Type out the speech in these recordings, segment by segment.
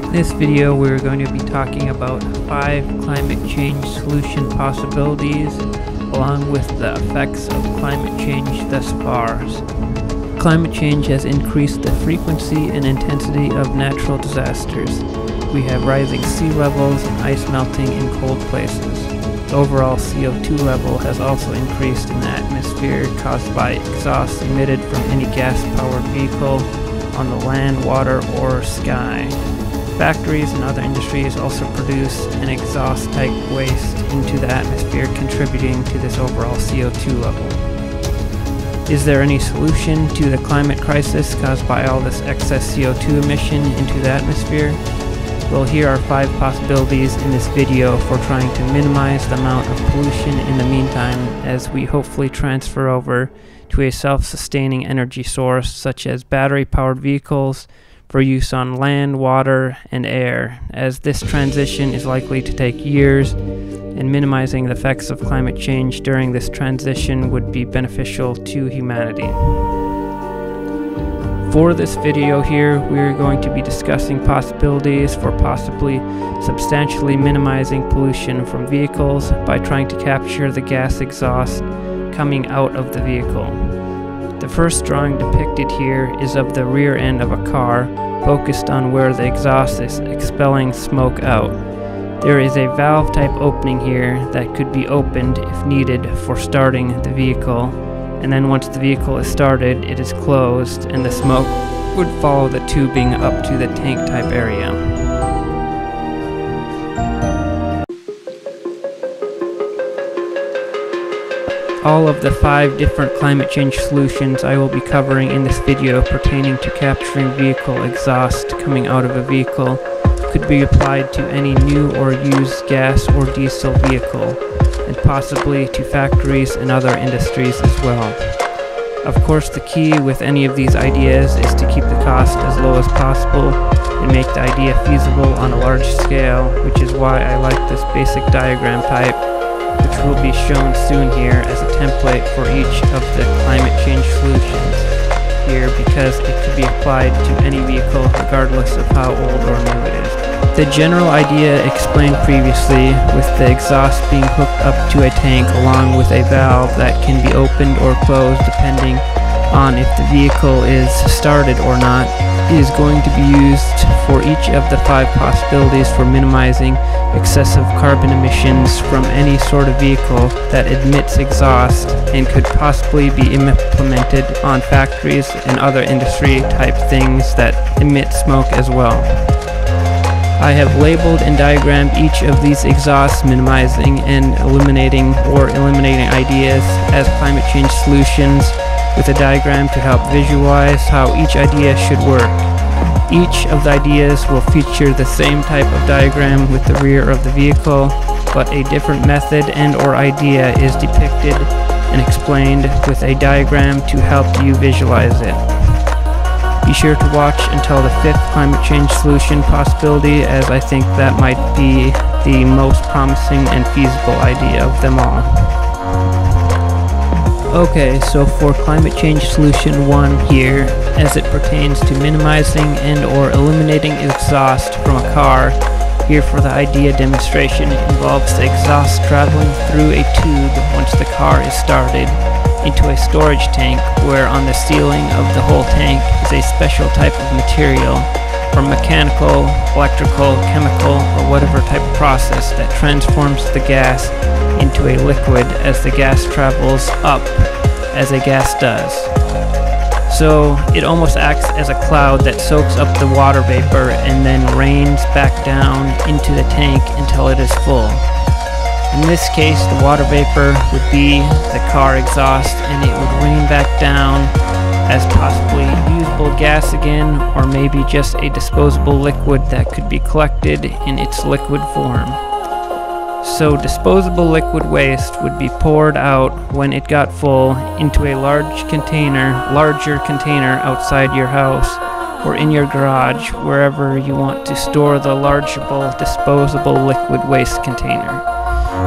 In this video, we're going to be talking about 5 climate change solution possibilities, along with the effects of climate change thus far. Climate change has increased the frequency and intensity of natural disasters. We have rising sea levels and ice melting in cold places. The overall CO2 level has also increased in the atmosphere caused by exhaust emitted from any gas-powered vehicle on the land, water, or sky. Factories and other industries also produce an exhaust-type waste into the atmosphere, contributing to this overall CO2 level. Is there any solution to the climate crisis caused by all this excess CO2 emission into the atmosphere? Well, here are 5 possibilities in this video for trying to minimize the amount of pollution in the meantime, as we hopefully transfer over to a self-sustaining energy source such as battery-powered vehicles for use on land, water, and air, as this transition is likely to take years, and minimizing the effects of climate change during this transition would be beneficial to humanity. For this video here, we're going to be discussing possibilities for possibly substantially minimizing pollution from vehicles by trying to capture the gas exhaust coming out of the vehicle. The first drawing depicted here is of the rear end of a car, focused on where the exhaust is expelling smoke out. There is a valve type opening here that could be opened if needed for starting the vehicle, and then once the vehicle is started, it is closed and the smoke would follow the tubing up to the tank type area. All of the 5 different climate change solutions I will be covering in this video pertaining to capturing vehicle exhaust coming out of a vehicle could be applied to any new or used gas or diesel vehicle, and possibly to factories and other industries as well. Of course, the key with any of these ideas is to keep the cost as low as possible and make the idea feasible on a large scale, which is why I like this basic diagram type, which will be shown soon here as a template for each of the climate change solutions here, because it could be applied to any vehicle regardless of how old or new it is. The general idea explained previously, with the exhaust being hooked up to a tank along with a valve that can be opened or closed depending on if the vehicle is started or not, is going to be used for each of the 5 possibilities for minimizing excessive carbon emissions from any sort of vehicle that emits exhaust, and could possibly be implemented on factories and other industry type things that emit smoke as well. I have labeled and diagrammed each of these exhausts minimizing and eliminating ideas as climate change solutions, with a diagram to help visualize how each idea should work. Each of the ideas will feature the same type of diagram with the rear of the vehicle, but a different method and or idea is depicted and explained with a diagram to help you visualize it. Be sure to watch until the 5th climate change solution possibility, as I think that might be the most promising and feasible idea of them all. Okay, so for climate change solution 1 here, as it pertains to minimizing and or eliminating exhaust from a car, here for the idea demonstration, it involves the exhaust traveling through a tube once the car is started into a storage tank, where on the ceiling of the whole tank is a special type of material from mechanical, electrical, chemical, or whatever type of process that transforms the gas into a liquid as the gas travels up, as a gas does. So it almost acts as a cloud that soaks up the water vapor and then rains back down into the tank until it is full. In this case, the water vapor would be the car exhaust, and it would rain back down as possibly usable gas again, or maybe just a disposable liquid that could be collected in its liquid form. So disposable liquid waste would be poured out when it got full into a larger container outside your house or in your garage, wherever you want to store the largeable disposable liquid waste container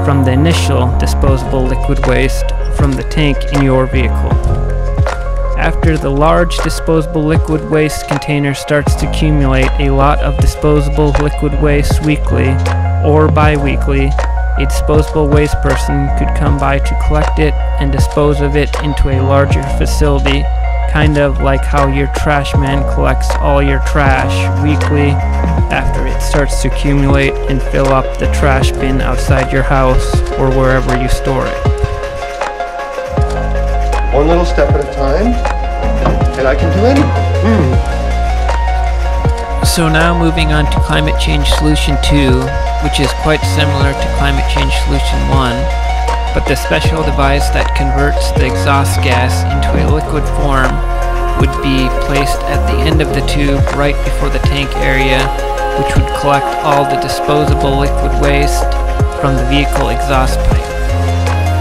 from the initial disposable liquid waste from the tank in your vehicle. After the large disposable liquid waste container starts to accumulate a lot of disposable liquid waste weekly or bi-weekly, a disposable waste person could come by to collect it and dispose of it into a larger facility, kind of like how your trash man collects all your trash weekly after it starts to accumulate and fill up the trash bin outside your house or wherever you store it. One little step at a time, and I can do anything. So now moving on to Climate Change Solution 2, which is quite similar to Climate Change Solution 1, but the special device that converts the exhaust gas into a liquid form would be placed at the end of the tube right before the tank area, which would collect all the disposable liquid waste from the vehicle exhaust pipe.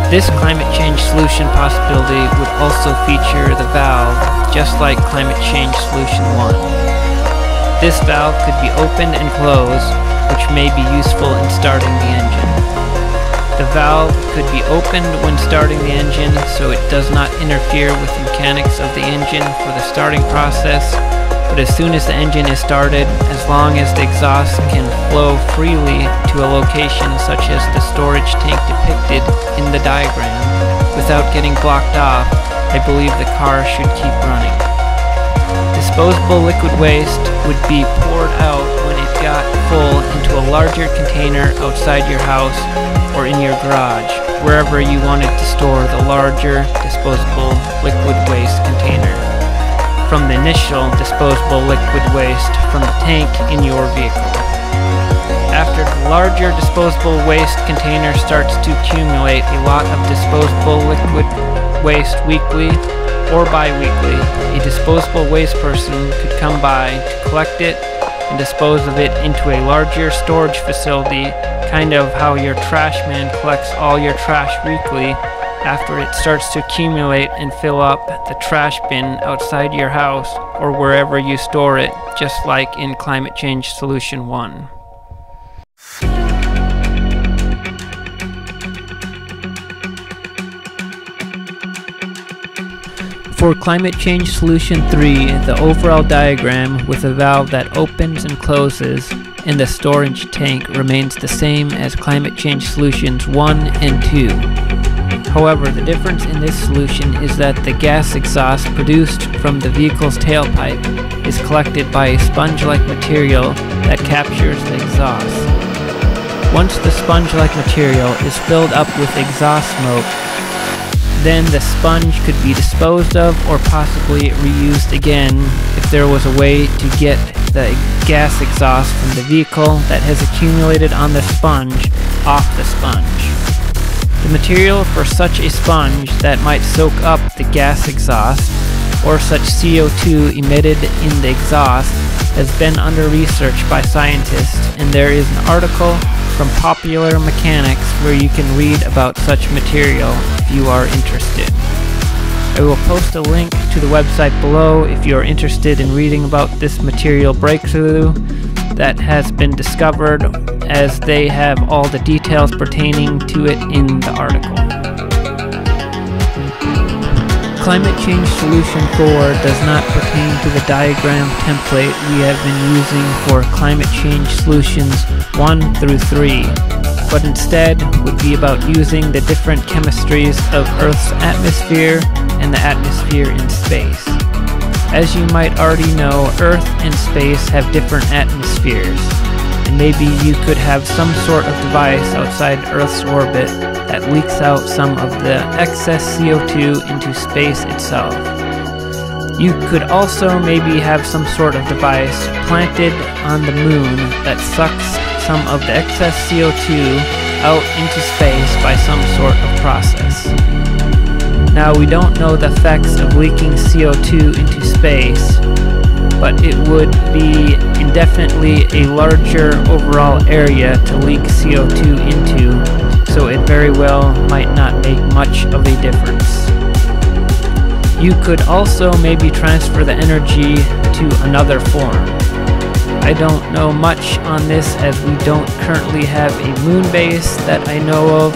This climate change solution possibility would also feature the valve, just like Climate Change Solution 1. This valve could be opened and closed, which may be useful in starting the engine. The valve could be opened when starting the engine, so it does not interfere with the mechanics of the engine for the starting process, but as soon as the engine is started, as long as the exhaust can flow freely to a location such as the storage tank depicted in the diagram, without getting blocked off, I believe the car should keep running. Disposable liquid waste would be poured out when it got full into a larger container outside your house or in your garage, wherever you wanted to store the larger disposable liquid waste container, from the initial disposable liquid waste from the tank in your vehicle. After the larger disposable waste container starts to accumulate a lot of disposable liquid waste weekly or bi-weekly, a disposable waste person could come by to collect it and dispose of it into a larger storage facility, kind of how your trash man collects all your trash weekly after it starts to accumulate and fill up the trash bin outside your house or wherever you store it, just like in Climate Change Solution 1. For Climate Change Solution 3, the overall diagram with a valve that opens and closes and the storage tank remains the same as Climate Change Solutions 1 and 2. However, the difference in this solution is that the gas exhaust produced from the vehicle's tailpipe is collected by a sponge-like material that captures the exhaust. Once the sponge-like material is filled up with exhaust smoke, then the sponge could be disposed of or possibly reused again if there was a way to get the gas exhaust from the vehicle that has accumulated on the sponge off the sponge. The material for such a sponge that might soak up the gas exhaust or such CO2 emitted in the exhaust has been under research by scientists, and there is an article from Popular Mechanics where you can read about such material if you are interested. I will post a link to the website below if you are interested in reading about this material breakthrough that has been discovered, as they have all the details pertaining to it in the article. Climate Change Solution 4 does not pertain to the diagram template we have been using for Climate Change Solutions 1 through 3, but instead would be about using the different chemistries of Earth's atmosphere and the atmosphere in space. As you might already know, Earth and space have different atmospheres, and maybe you could have some sort of device outside Earth's orbit that leaks out some of the excess CO2 into space itself. You could also maybe have some sort of device planted on the moon that sucks some of the excess CO2 out into space by some sort of process. Now, we don't know the effects of leaking CO2 into space, but it would be indefinitely a larger overall area to leak CO2 into, so it very well might not make much of a difference. You could also maybe transfer the energy to another form. I don't know much on this, as we don't currently have a moon base that I know of,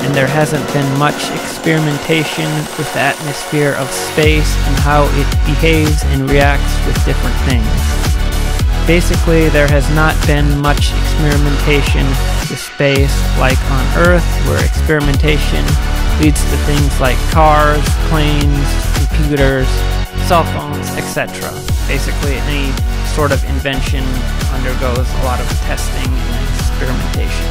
and there hasn't been much experimentation with the atmosphere of space and how it behaves and reacts with different things. Basically, there has not been much experimentation with space like on Earth, where experimentation leads to things like cars, planes, computers, cell phones, etc. Basically, any sort of invention undergoes a lot of testing and experimentation.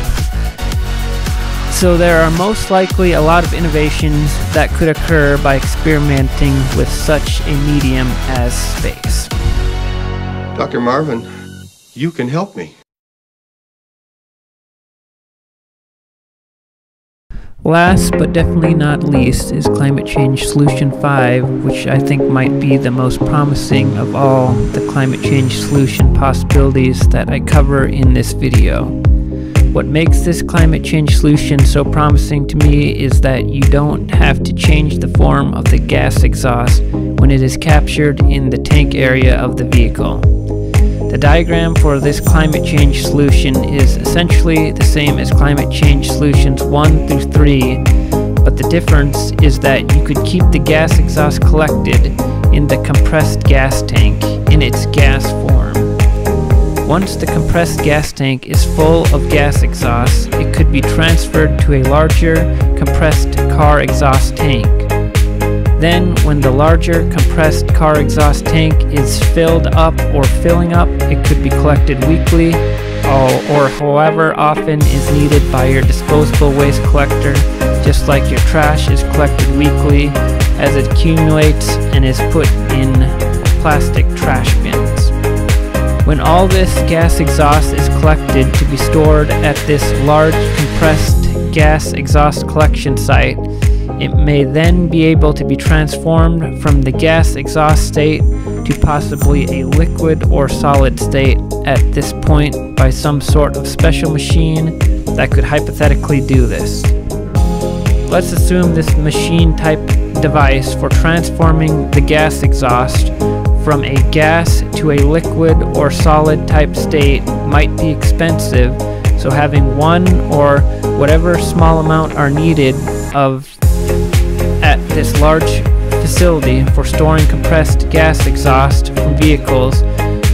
So there are most likely a lot of innovations that could occur by experimenting with such a medium as space. Dr. Marvin, you can help me. Last but definitely not least is Climate Change Solution 5, which I think might be the most promising of all the climate change solution possibilities that I cover in this video. What makes this climate change solution so promising to me is that you don't have to change the form of the gas exhaust when it is captured in the tank area of the vehicle. The diagram for this climate change solution is essentially the same as climate change solutions 1 through 3, but the difference is that you could keep the gas exhaust collected in the compressed gas tank in its gas form. Once the compressed gas tank is full of gas exhaust, it could be transferred to a larger compressed car exhaust tank. Then, when the larger compressed car exhaust tank is filled up or filling up, it could be collected weekly or however often is needed by your disposable waste collector, just like your trash is collected weekly as it accumulates and is put in plastic trash bins. When all this gas exhaust is collected to be stored at this large compressed gas exhaust collection site, it may then be able to be transformed from the gas exhaust state to possibly a liquid or solid state at this point by some sort of special machine that could hypothetically do this. Let's assume this machine type device for transforming the gas exhaust from a gas to a liquid or solid type state might be expensive, so having one or whatever small amount are needed of at this large facility for storing compressed gas exhaust from vehicles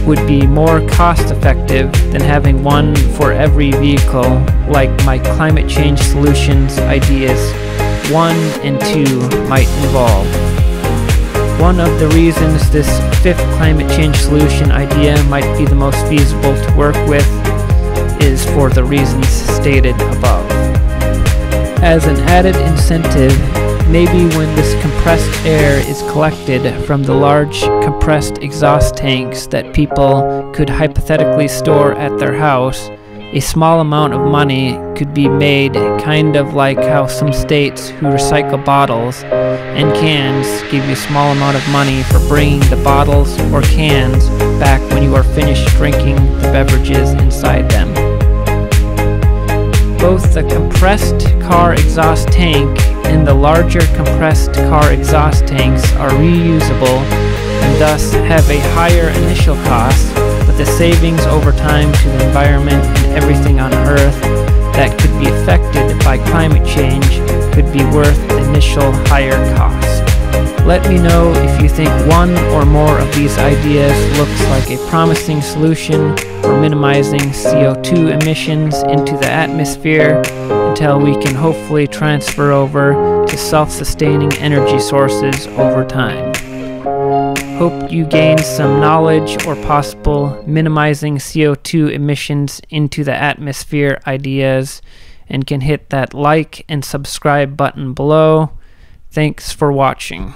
would be more cost effective than having one for every vehicle like my climate change solutions ideas 1 and 2 might involve. One of the reasons this 5th climate change solution idea might be the most feasible to work with is for the reasons stated above. As an added incentive, maybe when this compressed air is collected from the large compressed exhaust tanks that people could hypothetically store at their house, a small amount of money could be made, kind of like how some states who recycle bottles and cans give you a small amount of money for bringing the bottles or cans back when you are finished drinking the beverages inside them. Both the compressed car exhaust tank and the larger compressed car exhaust tanks are reusable and thus have a higher initial cost, but the savings over time to the environment and everything on Earth that could be affected by climate change could be worth the initial higher cost. Let me know if you think one or more of these ideas looks like a promising solution for minimizing CO2 emissions into the atmosphere until we can hopefully transfer over to self-sustaining energy sources over time. Hope you gained some knowledge or possible minimizing CO2 emissions into the atmosphere ideas and can hit that like and subscribe button below. Thanks for watching.